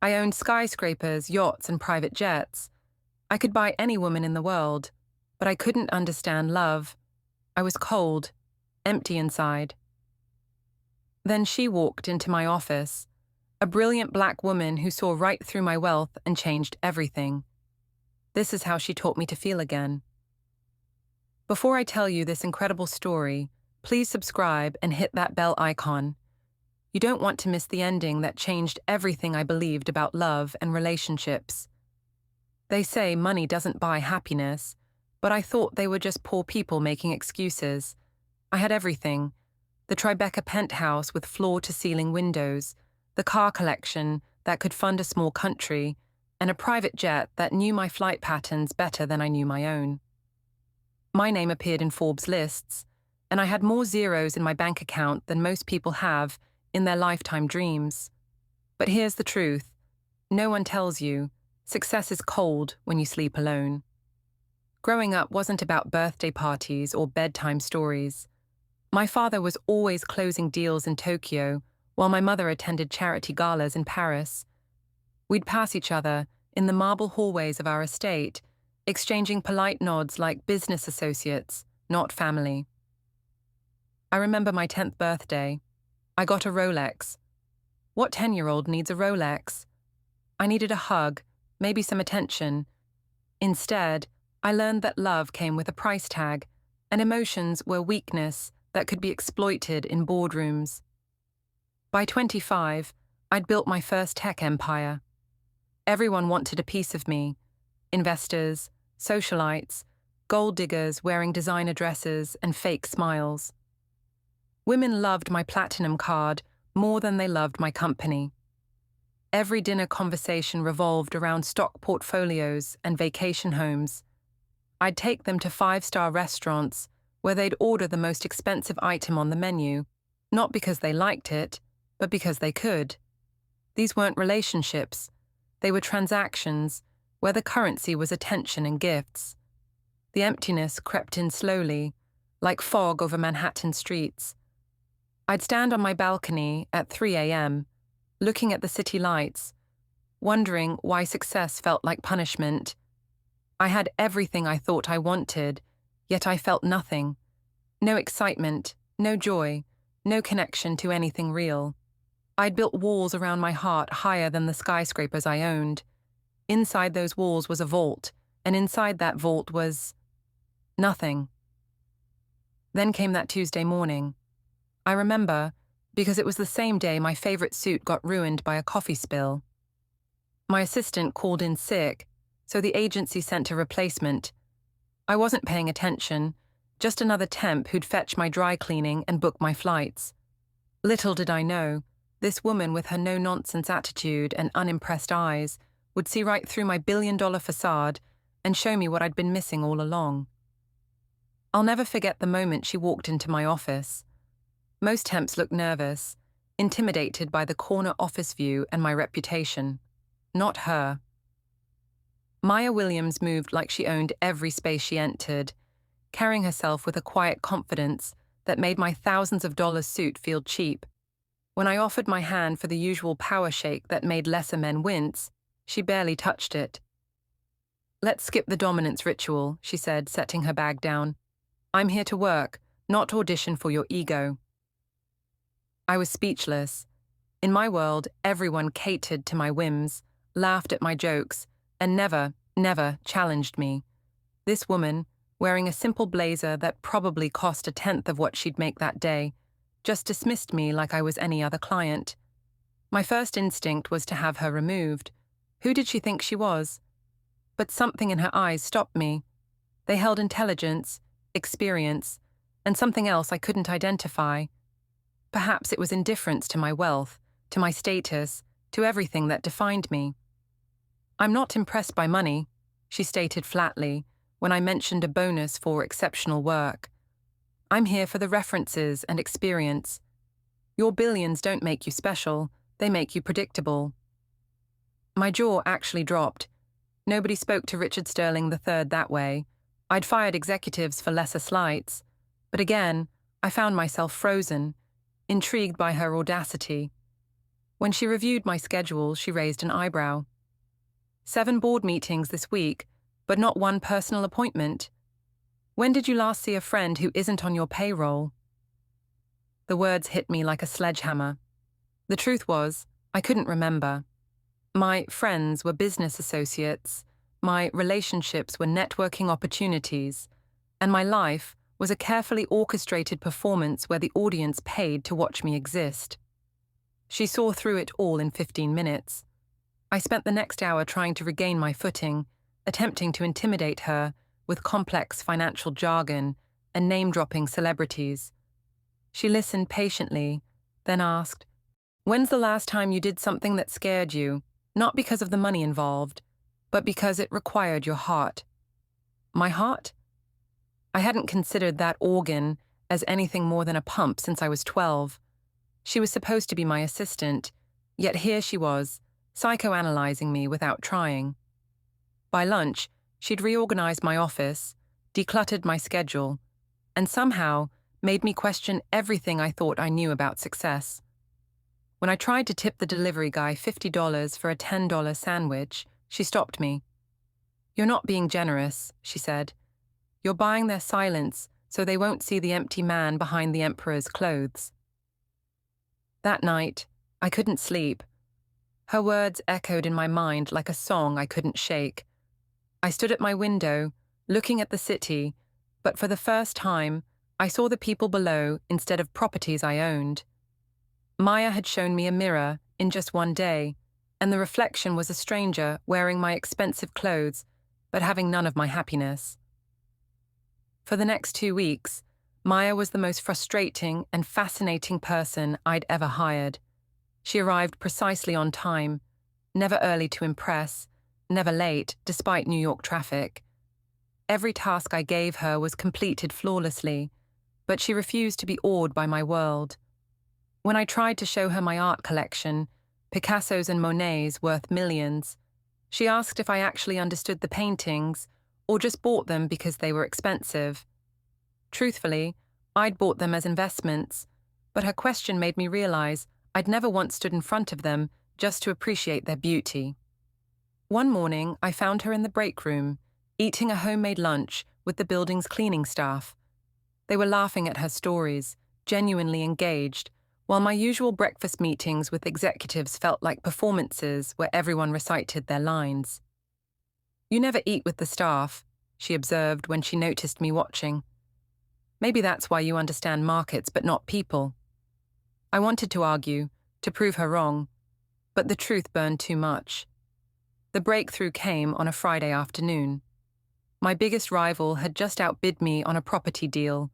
I owned skyscrapers, yachts, and private jets. I could buy any woman in the world, but I couldn't understand love. I was cold, empty inside. Then she walked into my office, a brilliant black woman who saw right through my wealth and changed everything. This is how she taught me to feel again. Before I tell you this incredible story, please subscribe and hit that bell icon. You don't want to miss the ending that changed everything I believed about love and relationships. They say money doesn't buy happiness, but I thought they were just poor people making excuses. I had everything: the Tribeca penthouse with floor-to-ceiling windows, the car collection that could fund a small country, and a private jet that knew my flight patterns better than I knew my own. My name appeared in Forbes lists, and I had more zeros in my bank account than most people have in their lifetime dreams. But here's the truth. No one tells you success is cold when you sleep alone. Growing up wasn't about birthday parties or bedtime stories. My father was always closing deals in Tokyo, while my mother attended charity galas in Paris. We'd pass each other in the marble hallways of our estate, exchanging polite nods like business associates, not family. I remember my 10th birthday. I got a Rolex. What 10-year-old needs a Rolex? I needed a hug, maybe some attention. Instead, I learned that love came with a price tag, and emotions were weakness that could be exploited in boardrooms. By 25, I'd built my first tech empire. Everyone wanted a piece of me: investors, socialites, gold diggers wearing designer dresses and fake smiles. Women loved my platinum card more than they loved my company. Every dinner conversation revolved around stock portfolios and vacation homes. I'd take them to 5-star restaurants where they'd order the most expensive item on the menu, not because they liked it, but because they could. These weren't relationships. They were transactions where the currency was attention and gifts. The emptiness crept in slowly, like fog over Manhattan streets. I'd stand on my balcony at 3 a.m., looking at the city lights, wondering why success felt like punishment. I had everything I thought I wanted, yet I felt nothing. No excitement, no joy, no connection to anything real. I'd built walls around my heart higher than the skyscrapers I owned. Inside those walls was a vault, and inside that vault was nothing. Then came that Tuesday morning. I remember because it was the same day my favorite suit got ruined by a coffee spill. My assistant called in sick, so the agency sent a replacement. I wasn't paying attention, just another temp who'd fetch my dry cleaning and book my flights. Little did I know, this woman with her no-nonsense attitude and unimpressed eyes would see right through my billion-dollar facade and show me what I'd been missing all along. I'll never forget the moment she walked into my office. Most temps looked nervous, intimidated by the corner office view and my reputation. Not her. Maya Williams moved like she owned every space she entered, carrying herself with a quiet confidence that made my thousands of dollars suit feel cheap. When I offered my hand for the usual power shake that made lesser men wince, she barely touched it. "Let's skip the dominance ritual," she said, setting her bag down. "I'm here to work, not audition for your ego." I was speechless. In my world, everyone catered to my whims, laughed at my jokes, and never challenged me. This woman, wearing a simple blazer that probably cost 1/10 of what she'd make that day, just dismissed me like I was any other client. My first instinct was to have her removed. Who did she think she was? But something in her eyes stopped me. They held intelligence, experience, and something else I couldn't identify. Perhaps it was indifference to my wealth, to my status, to everything that defined me. "I'm not impressed by money," she stated flatly when I mentioned a bonus for exceptional work. "I'm here for the references and experience. Your billions don't make you special, they make you predictable." My jaw actually dropped. Nobody spoke to Richard Sterling III that way. I'd fired executives for lesser slights. But again, I found myself frozen, intrigued by her audacity. When she reviewed my schedule, she raised an eyebrow. 7 board meetings this week, but not one personal appointment. When did you last see a friend who isn't on your payroll? The words hit me like a sledgehammer. The truth was, I couldn't remember. My friends were business associates, my relationships were networking opportunities, and my life was a carefully orchestrated performance where the audience paid to watch me exist. She saw through it all in 15 minutes. I spent the next hour trying to regain my footing, attempting to intimidate her with complex financial jargon and name-dropping celebrities. She listened patiently, then asked, "When's the last time you did something that scared you, not because of the money involved, but because it required your heart?" My heart? I hadn't considered that organ as anything more than a pump since I was 12. She was supposed to be my assistant, yet here she was, psychoanalyzing me without trying. By lunch, she'd reorganized my office, decluttered my schedule, and somehow made me question everything I thought I knew about success. When I tried to tip the delivery guy $50 for a $10 sandwich, she stopped me. "You're not being generous," she said. "You're buying their silence so they won't see the empty man behind the emperor's clothes." That night, I couldn't sleep. Her words echoed in my mind like a song I couldn't shake. I stood at my window, looking at the city, but for the first time, I saw the people below instead of properties I owned. Maya had shown me a mirror in just one day, and the reflection was a stranger wearing my expensive clothes, but having none of my happiness. For the next 2 weeks, Maya was the most frustrating and fascinating person I'd ever hired. She arrived precisely on time, never early to impress, never late despite New York traffic. Every task I gave her was completed flawlessly, but she refused to be awed by my world. When I tried to show her my art collection, Picassos and Monets worth millions, she asked if I actually understood the paintings or just bought them because they were expensive. Truthfully, I'd bought them as investments, but her question made me realize I'd never once stood in front of them just to appreciate their beauty. One morning, I found her in the break room, eating a homemade lunch with the building's cleaning staff. They were laughing at her stories, genuinely engaged, while my usual breakfast meetings with executives felt like performances where everyone recited their lines. "You never eat with the staff," she observed when she noticed me watching. "Maybe that's why you understand markets but not people." I wanted to argue, to prove her wrong, but the truth burned too much. The breakthrough came on a Friday afternoon. My biggest rival had just outbid me on a property deal,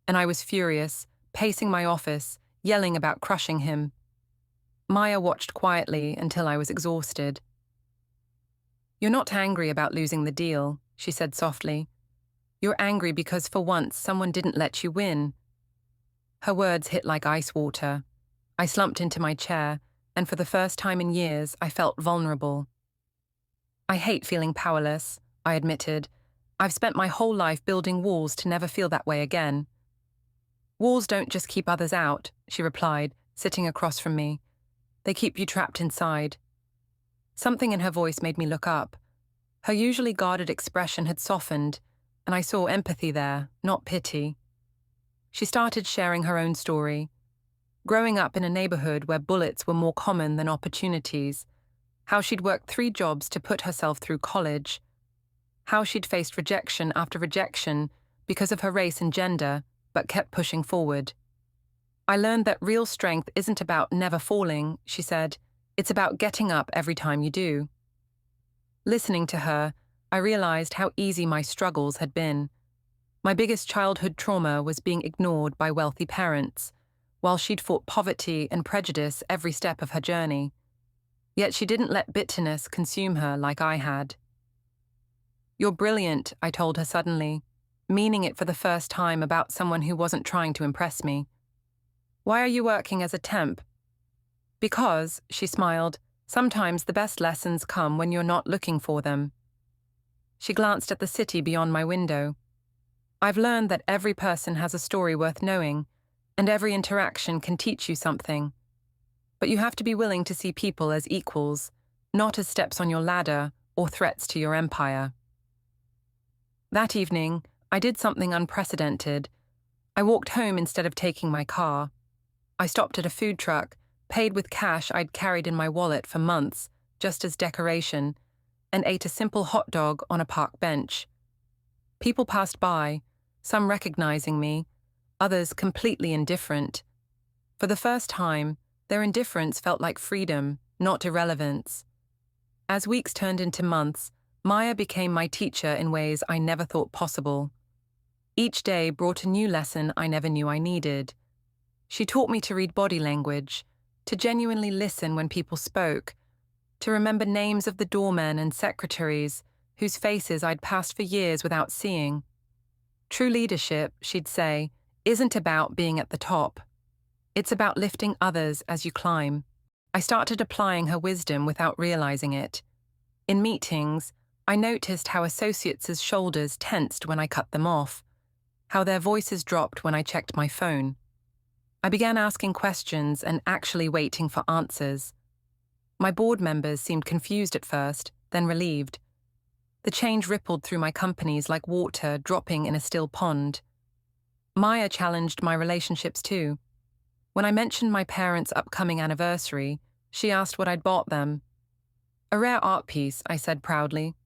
and I was furious, pacing my office, yelling about crushing him. Maya watched quietly until I was exhausted. "You're not angry about losing the deal," she said softly. "You're angry because for once someone didn't let you win." Her words hit like ice water. I slumped into my chair, and for the first time in years, I felt vulnerable. "I hate feeling powerless," I admitted. "I've spent my whole life building walls to never feel that way again." "Walls don't just keep others out," she replied, sitting across from me. "They keep you trapped inside." Something in her voice made me look up. Her usually guarded expression had softened, and I saw empathy there, not pity. She started sharing her own story. Growing up in a neighborhood where bullets were more common than opportunities, how she'd worked 3 jobs to put herself through college, how she'd faced rejection after rejection because of her race and gender, but kept pushing forward. "I learned that real strength isn't about never falling," she said. "It's about getting up every time you do." Listening to her, I realized how easy my struggles had been. My biggest childhood trauma was being ignored by wealthy parents, while she'd fought poverty and prejudice every step of her journey. Yet she didn't let bitterness consume her like I had. "You're brilliant," I told her suddenly, meaning it for the first time about someone who wasn't trying to impress me. "Why are you working as a temp?" "Because," she smiled, "sometimes the best lessons come when you're not looking for them." She glanced at the city beyond my window. "I've learned that every person has a story worth knowing, and every interaction can teach you something." But you have to be willing to see people as equals, not as steps on your ladder or threats to your empire. That evening, I did something unprecedented. I walked home instead of taking my car. I stopped at a food truck, paid with cash I'd carried in my wallet for months, just as decoration, and ate a simple hot dog on a park bench. People passed by, some recognizing me, others completely indifferent. For the first time, their indifference felt like freedom, not irrelevance. As weeks turned into months, Maya became my teacher in ways I never thought possible. Each day brought a new lesson I never knew I needed. She taught me to read body language, to genuinely listen when people spoke, to remember names of the doormen and secretaries whose faces I'd passed for years without seeing. True leadership, she'd say, isn't about being at the top. It's about lifting others as you climb. I started applying her wisdom without realizing it. In meetings, I noticed how associates' shoulders tensed when I cut them off, how their voices dropped when I checked my phone. I began asking questions and actually waiting for answers. My board members seemed confused at first, then relieved. The change rippled through my companies like water dropping in a still pond. Maya challenged my relationships too. When I mentioned my parents' upcoming anniversary, she asked what I'd bought them. "A rare art piece," I said proudly.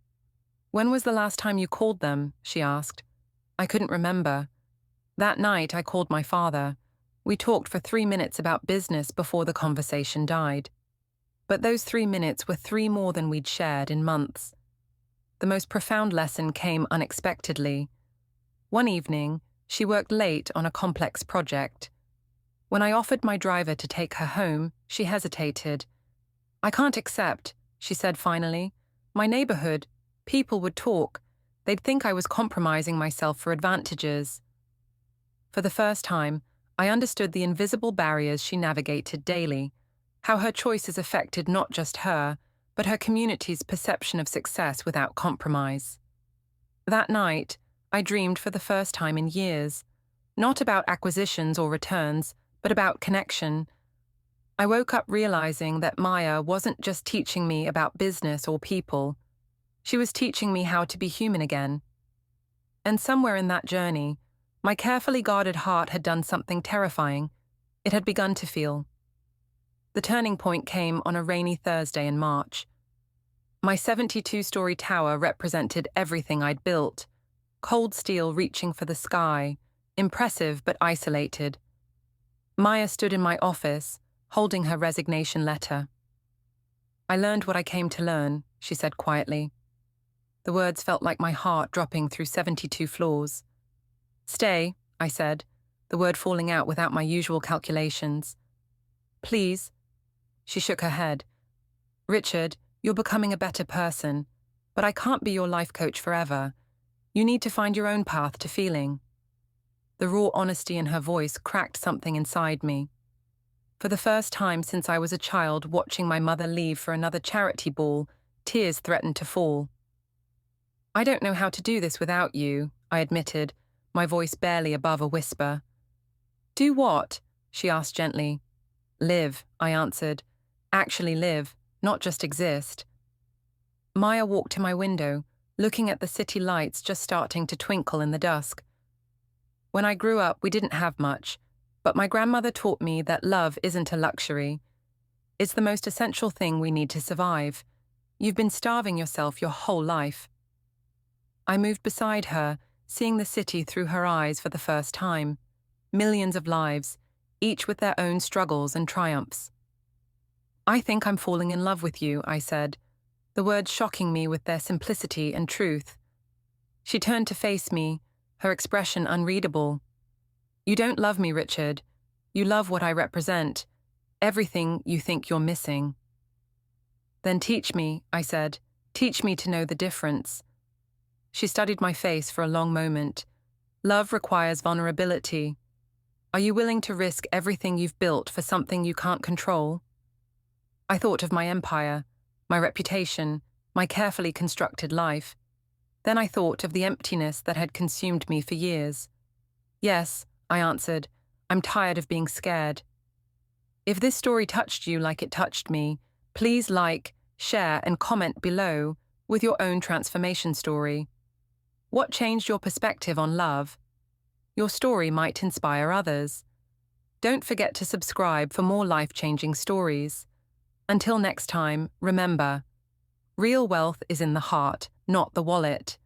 "When was the last time you called them?" she asked. I couldn't remember. That night, I called my father. We talked for 3 minutes about business before the conversation died. But those 3 minutes were 3 more than we'd shared in months. The most profound lesson came unexpectedly. One evening, she worked late on a complex project. When I offered my driver to take her home, she hesitated. "I can't accept," she said finally. "My neighborhood, people would talk. They'd think I was compromising myself for advantages." For the first time, I understood the invisible barriers she navigated daily, how her choices affected not just her, but her community's perception of success without compromise. That night, I dreamed for the first time in years, not about acquisitions or returns, but about connection. I woke up realizing that Maya wasn't just teaching me about business or people. She was teaching me how to be human again. And somewhere in that journey, my carefully guarded heart had done something terrifying. It had begun to feel. The turning point came on a rainy Thursday in March. My 72-story tower represented everything I'd built. Cold steel reaching for the sky, impressive but isolated. Maya stood in my office, holding her resignation letter. "I learned what I came to learn," she said quietly. The words felt like my heart dropping through 72 floors. "Stay," I said, the word falling out without my usual calculations. "Please." She shook her head. "Richard, you're becoming a better person, but I can't be your life coach forever. You need to find your own path to feeling." The raw honesty in her voice cracked something inside me. For the first time since I was a child watching my mother leave for another charity ball, tears threatened to fall. "I don't know how to do this without you," I admitted, my voice barely above a whisper. "Do what?" she asked gently. "Live," I answered. "Actually live, not just exist." Maya walked to my window, looking at the city lights just starting to twinkle in the dusk. "When I grew up, we didn't have much, but my grandmother taught me that love isn't a luxury. It's the most essential thing we need to survive. You've been starving yourself your whole life." I moved beside her, seeing the city through her eyes for the first time. Millions of lives, each with their own struggles and triumphs. "I think I'm falling in love with you," I said, the words shocking me with their simplicity and truth. She turned to face me, her expression unreadable. "You don't love me, Richard. You love what I represent, everything you think you're missing." "Then teach me," I said. "Teach me to know the difference." She studied my face for a long moment. "Love requires vulnerability. Are you willing to risk everything you've built for something you can't control?" I thought of my empire, my reputation, my carefully constructed life. Then I thought of the emptiness that had consumed me for years. "Yes," I answered. "I'm tired of being scared." If this story touched you like it touched me, please like, share, and comment below with your own transformation story. What changed your perspective on love? Your story might inspire others. Don't forget to subscribe for more life-changing stories. Until next time, remember, real wealth is in the heart, not the wallet.